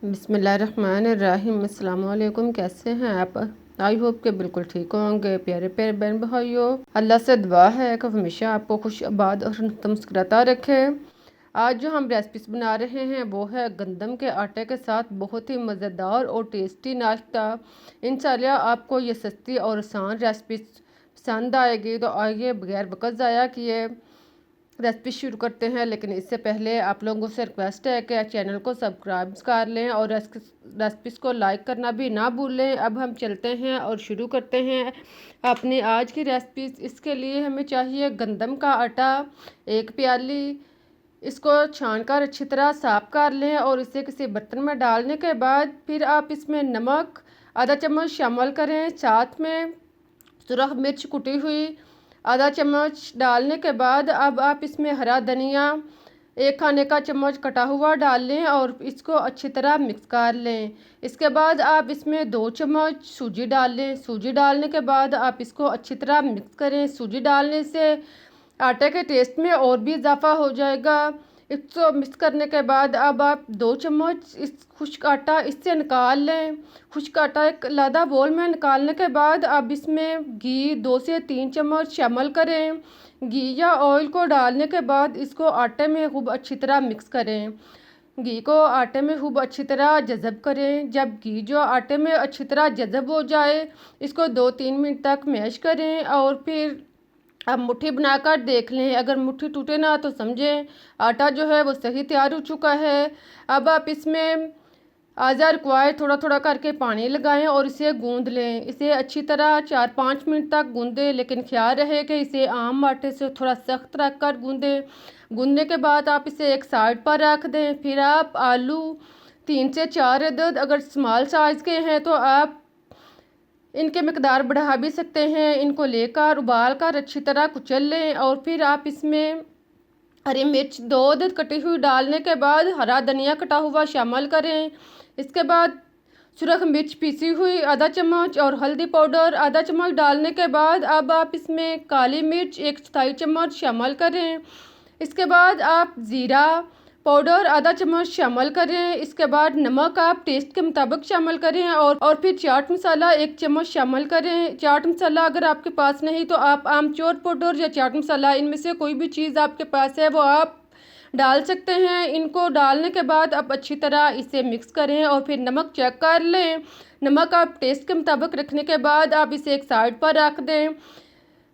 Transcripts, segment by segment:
बिस्मिल्लाहिर्रहमानिर्रहीम। अस्सलाम वालेकुम। कैसे हैं आप? आई होप के बिल्कुल ठीक होंगे। प्यारे प्यारे बहन भाइयों, अल्लाह से दुआ है कि हमेशा आपको खुश आबाद और मुस्कुराता रखे। आज जो हम रेसिपीज बना रहे हैं वो है गंदम के आटे के साथ बहुत ही मज़ेदार और टेस्टी नाश्ता। इंशाल्लाह आपको ये सस्ती और आसान रेसिपीज पसंद आएगी। तो आइए बगैर वक्त ज़ाया किए रेसिपी शुरू करते हैं। लेकिन इससे पहले आप लोगों से रिक्वेस्ट है कि चैनल को सब्सक्राइब कर लें और रेसिपीज़ को लाइक करना भी ना भूलें। अब हम चलते हैं और शुरू करते हैं अपनी आज की रेसिपीज़। इसके लिए हमें चाहिए गंदम का आटा 1 प्याली। इसको छान कर अच्छी तरह साफ़ कर लें और इसे किसी बर्तन में डालने के बाद फिर आप इसमें नमक आधा चम्मच शामिल करें। साथ में सुरख मिर्च कुटी हुई आधा चम्मच डालने के बाद अब आप इसमें हरा धनिया 1 खाने का चम्मच कटा हुआ डाल लें और इसको अच्छी तरह मिक्स कर लें। इसके बाद आप इसमें 2 चम्मच सूजी डाल लें। सूजी डालने के बाद आप इसको अच्छी तरह मिक्स करें। सूजी डालने से आटे के टेस्ट में और भी इजाफा हो जाएगा। इसको मिक्स करने के बाद अब आप 2 चम्मच इस खुश्क आटा इससे निकाल लें। खुश्क आटा एक अलग बोल में निकालने के बाद अब इसमें घी 2 से 3 चम्मच शामिल करें। घी या ऑयल को डालने के बाद इसको आटे में खूब अच्छी तरह मिक्स करें। घी को आटे में खूब अच्छी तरह जज़ब करें। जब घी जो आटे में अच्छी तरह जज़ब हो जाए इसको 2-3 मिनट तक मैश करें और फिर आप मुट्ठी बनाकर देख लें। अगर मुट्ठी टूटे ना तो समझें आटा जो है वो सही तैयार हो चुका है। अब आप इसमें आज़ा रिक्वायर्ड थोड़ा थोड़ा करके पानी लगाएं और इसे गूंद लें। इसे अच्छी तरह 4-5 मिनट तक गूंदें, लेकिन ख्याल रहे कि इसे आम आटे से थोड़ा सख्त रख कर गूंदें। गूंदने के बाद आप इसे एक साइड पर रख दें। फिर आप आलू 3 से 4 अदद, अगर स्मॉल साइज़ के हैं तो आप इनके मकदार बढ़ा भी सकते हैं। इनको लेकर उबाल कर अच्छी तरह कुचल लें और फिर आप इसमें हरी मिर्च 2 अदद कटी हुई डालने के बाद हरा धनिया कटा हुआ शामिल करें। इसके बाद सुरख मिर्च पीसी हुई आधा चम्मच और हल्दी पाउडर आधा चम्मच डालने के बाद अब आप इसमें काली मिर्च 1 चम्मच शामिल करें। इसके बाद आप ज़ीरा पाउडर आधा चम्मच शामिल करें। इसके बाद नमक आप टेस्ट के मुताबिक शामिल करें और फिर चाट मसाला 1 चम्मच शामिल करें। चाट मसाला अगर आपके पास नहीं तो आप आमचूर पाउडर या चाट मसाला इनमें से कोई भी चीज़ आपके पास है वो आप डाल सकते हैं। इनको डालने के बाद आप अच्छी तरह इसे मिक्स करें और फिर नमक चेक कर लें। नमक आप टेस्ट के मुताबिक रखने के बाद आप इसे एक साइड पर रख दें।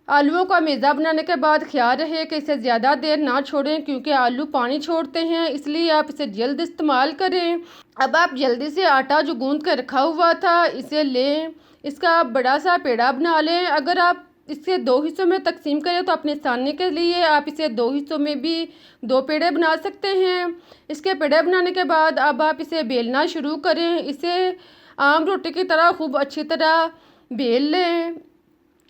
आलूओं का मेज़ा बनाने के बाद ख्याल रहे कि इसे ज़्यादा देर ना छोड़ें क्योंकि आलू पानी छोड़ते हैं, इसलिए आप इसे जल्द इस्तेमाल करें। अब आप जल्दी से आटा जो गूंद कर रखा हुआ था इसे लें, इसका बड़ा सा पेड़ा बना लें। अगर आप इसे 2 हिस्सों में तकसीम करें तो अपने आसानी के लिए आप इसे 2 हिस्सों में भी 2 पेड़े बना सकते हैं। इसके पेड़े बनाने के बाद अब आप इसे बेलना शुरू करें। इसे आम रोटी की तरह खूब अच्छी तरह बेल लें।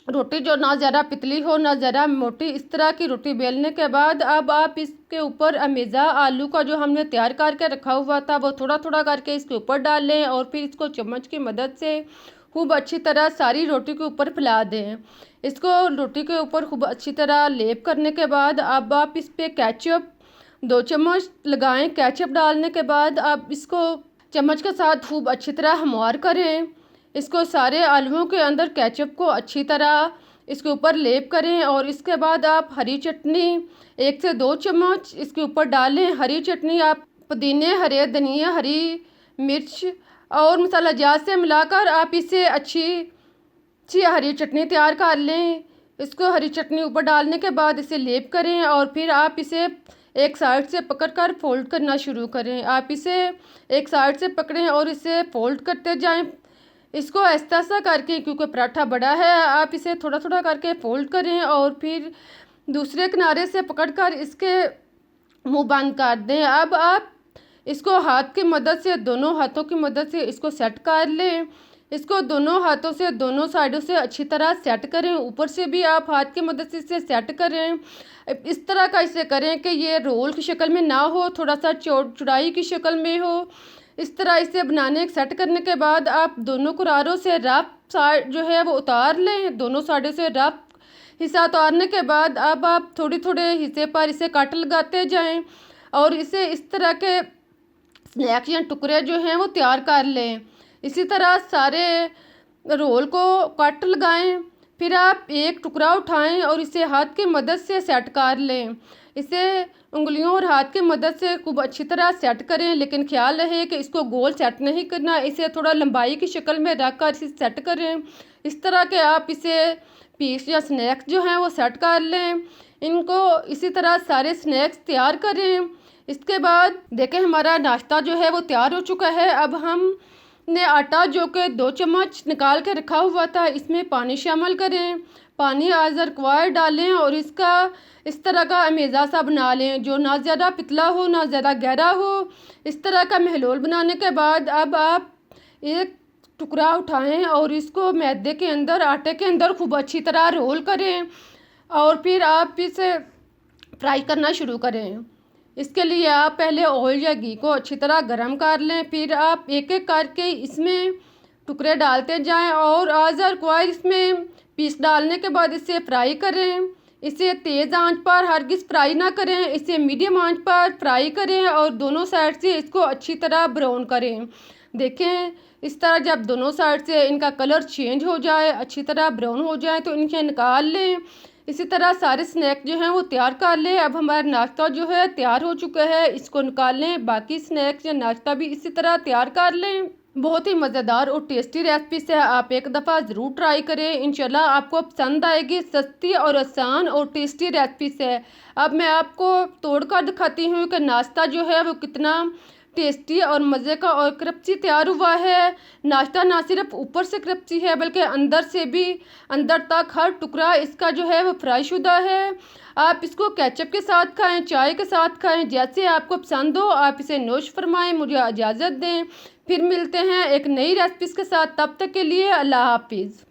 रोटी जो ना ज़्यादा पतली हो ना ज़्यादा मोटी, इस तरह की रोटी बेलने के बाद अब आप इसके ऊपर अमेज़ा आलू का जो हमने तैयार करके रखा हुआ था वो थोड़ा थोड़ा करके इसके ऊपर डाल लें और फिर इसको चम्मच की मदद से खूब अच्छी तरह सारी रोटी के ऊपर फैला दें। इसको रोटी के ऊपर खूब अच्छी तरह लेप करने के बाद अब आप इस पर केचप 2 चम्मच लगाएं। केचप डालने के बाद आप इसको चम्मच के साथ खूब अच्छी तरह हमवार करें। इसको सारे आलूओं के अंदर केचप को अच्छी तरह इसके ऊपर लेप करें और इसके बाद आप हरी चटनी 1 से 2 चम्मच इसके ऊपर डालें। हरी चटनी आप पुदीने, हरे धनिया, हरी मिर्च और मसाला जात से मिलाकर आप इसे अच्छी सी हरी चटनी तैयार कर लें। इसको हरी चटनी ऊपर डालने के बाद इसे लेप करें और फिर आप इसे एक साइड से पकड़कर फोल्ड करना शुरू करें। आप इसे एक साइड से पकड़ें और इसे फोल्ड करते जाएं। इसको ऐसा सा करके, क्योंकि पराठा बड़ा है, आप इसे थोड़ा थोड़ा करके फोल्ड करें और फिर दूसरे किनारे से पकड़कर इसके मुंह बंद कर दें। अब आप इसको हाथ की मदद से, दोनों हाथों की मदद से इसको सेट कर लें। इसको दोनों हाथों से दोनों साइडों से अच्छी तरह सेट करें। ऊपर से भी आप हाथ की मदद से इसे सेट करें। इस तरह का इसे करें कि ये रोल की शक्ल में ना हो, थोड़ा सा चौड़ाई की शक्ल में हो। इस तरह इसे बनाने सेट करने के बाद आप दोनों कुरारों से रफ साइड जो है वो उतार लें। दोनों साइडों से रफ हिस्सा उतारने के बाद अब आप थोड़े थोड़े हिस्से पर इसे कट लगाते जाएं और इसे इस तरह के स्नैक्स या टुकड़े जो हैं वो तैयार कर लें। इसी तरह सारे रोल को कट लगाएं। फिर आप एक टुकड़ा उठाएं और इसे हाथ की मदद से सेट कर लें। इसे उंगलियों और हाथ की मदद से खूब अच्छी तरह सेट करें, लेकिन ख्याल रहे कि इसको गोल सेट नहीं करना, इसे थोड़ा लंबाई की शक्ल में रख कर इसे सेट करें। इस तरह के आप इसे पीस या स्नैक्स जो हैं वो सेट कर लें। इनको इसी तरह सारे स्नैक्स तैयार करें। इसके बाद देखें हमारा नाश्ता जो है वो तैयार हो चुका है। अब हम ने आटा जो कि 2 चम्मच निकाल के रखा हुआ था, इसमें पानी शामिल करें। पानी एज़ रिक्वायर्ड डालें और इसका इस तरह का अमेज़ा सा बना लें, जो ना ज़्यादा पतला हो ना ज़्यादा गहरा हो। इस तरह का महलूल बनाने के बाद अब आप एक टुकड़ा उठाएं और इसको मैदे के अंदर, आटे के अंदर खूब अच्छी तरह रोल करें और फिर आप इसे फ्राई करना शुरू करें। इसके लिए आप पहले ऑयल या घी को अच्छी तरह गर्म कर लें। फिर आप एक एक करके इसमें टुकड़े डालते जाएं और आज़र क्वाइर इसमें पीस डालने के बाद इसे फ्राई करें। इसे तेज़ आंच पर हरगिज़ फ्राई ना करें, इसे मीडियम आंच पर फ्राई करें और दोनों साइड से इसको अच्छी तरह ब्राउन करें। देखें इस तरह जब दोनों साइड से इनका कलर चेंज हो जाए, अच्छी तरह ब्राउन हो जाए तो इनके निकाल लें। इसी तरह सारे स्नैक जो हैं वो तैयार कर लें। अब हमारा नाश्ता जो है तैयार हो चुका है, इसको निकाल लें। बाकी स्नैक्स या नाश्ता भी इसी तरह तैयार कर लें। बहुत ही मज़ेदार और टेस्टी रेसिपी है, आप एक दफ़ा ज़रूर ट्राई करें, इंशाल्लाह आपको पसंद आएगी। सस्ती और आसान और टेस्टी रेसिपी है। अब मैं आपको तोड़ कर दिखाती हूँ कि नाश्ता जो है वो कितना टेस्टी और मज़े का और क्रंची तैयार हुआ है। नाश्ता ना सिर्फ ऊपर से क्रंची है बल्कि अंदर से भी, अंदर तक हर टुकड़ा इसका जो है वो फ्राई शुदा है। आप इसको केचप के साथ खाएं, चाय के साथ खाएं, जैसे आपको पसंद हो आप इसे नोश फरमाएं। मुझे इजाज़त दें, फिर मिलते हैं एक नई रेसिपी के साथ। तब तक के लिए अल्लाह हाफिज़।